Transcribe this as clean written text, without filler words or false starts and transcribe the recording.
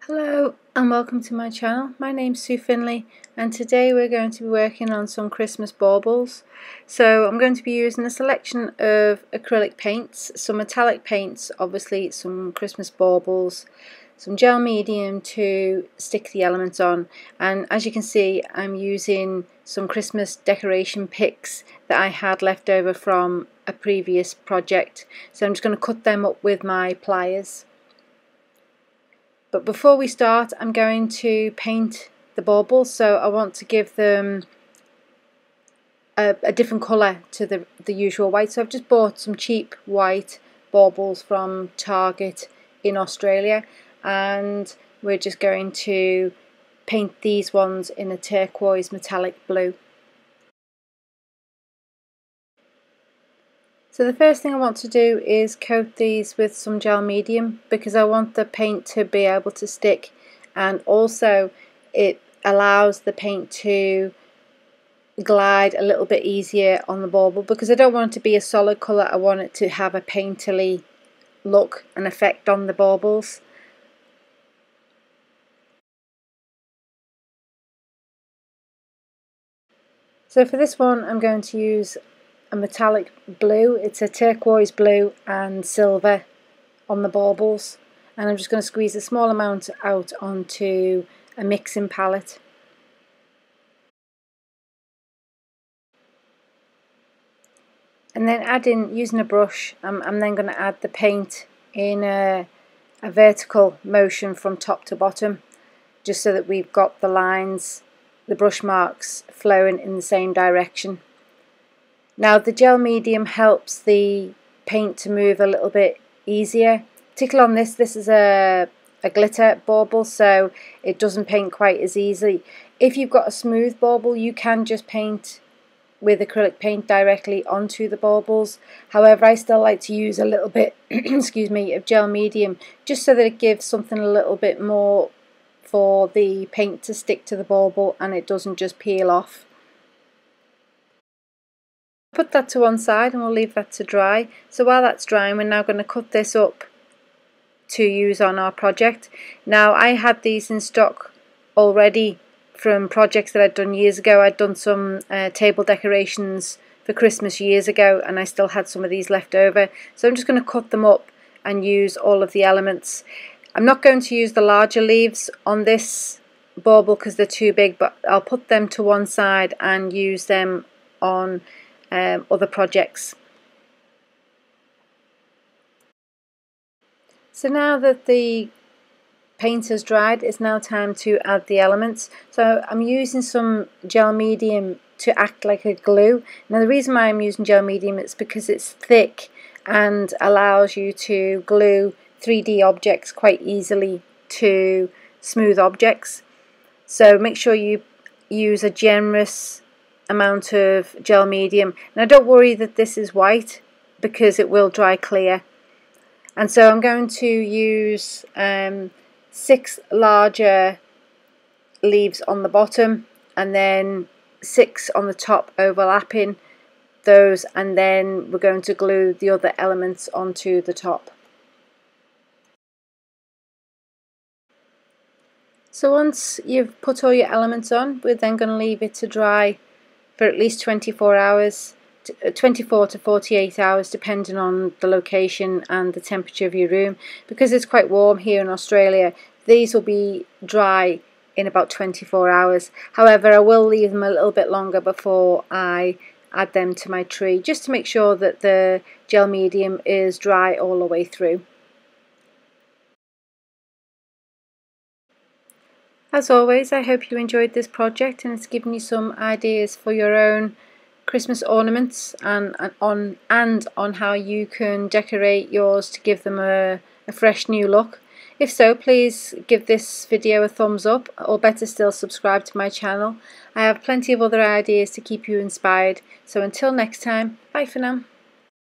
Hello and welcome to my channel. My name's Sue Findlay and today we're going to be working on some Christmas baubles. So I'm going to be using a selection of acrylic paints, some metallic paints, obviously some Christmas baubles, some gel medium to stick the elements on, and as you can see I'm using some Christmas decoration picks that I had left over from a previous project. So I'm just going to cut them up with my pliers. But before we start, I'm going to paint the baubles, so I want to give them a different colour to the usual white. So I've just bought some cheap white baubles from Target in Australia, and we're just going to paint these ones in a turquoise metallic blue. So the first thing I want to do is coat these with some gel medium because I want the paint to be able to stick, and also it allows the paint to glide a little bit easier on the bauble because I don't want it to be a solid colour. I want it to have a painterly look and effect on the baubles. So for this one I'm going to use a metallic blue. It's a turquoise blue and silver on the baubles, and I'm just going to squeeze a small amount out onto a mixing palette. And then using a brush, I'm then going to add the paint in a vertical motion from top to bottom, just so that we've got the lines, the brush marks flowing in the same direction. Now the gel medium helps the paint to move a little bit easier. Particularly on this is a glitter bauble, so it doesn't paint quite as easily. If you've got a smooth bauble, you can just paint with acrylic paint directly onto the baubles. However, I still like to use a little bit excuse me, of gel medium, just so that it gives something a little bit more for the paint to stick to the bauble and it doesn't just peel off. Put that to one side and we'll leave that to dry. So while that's drying, we're now going to cut this up to use on our project. Now I had these in stock already from projects that I'd done years ago. I'd done some table decorations for Christmas years ago and I still had some of these left over. So I'm just going to cut them up and use all of the elements. I'm not going to use the larger leaves on this bauble because they're too big, but I'll put them to one side and use them on other projects. So now that the paint has dried, it's now time to add the elements. So I'm using some gel medium to act like a glue. Now the reason why I'm using gel medium is because it's thick and allows you to glue 3D objects quite easily to smooth objects. So make sure you use a generous amount of gel medium. Now don't worry that this is white because it will dry clear. And so I'm going to use 6 larger leaves on the bottom and then 6 on the top, overlapping those, and then we're going to glue the other elements onto the top. So once you've put all your elements on, we're then going to leave it to dry for at least 24 hours, 24 to 48 hours depending on the location and the temperature of your room. Because it's quite warm here in Australia, these will be dry in about 24 hours. However, I will leave them a little bit longer before I add them to my tree, just to make sure that the gel medium is dry all the way through. As always, I hope you enjoyed this project and it's given you some ideas for your own Christmas ornaments and on how you can decorate yours to give them a fresh new look. If so, please give this video a thumbs up, or better still, subscribe to my channel. I have plenty of other ideas to keep you inspired. So until next time, bye for now.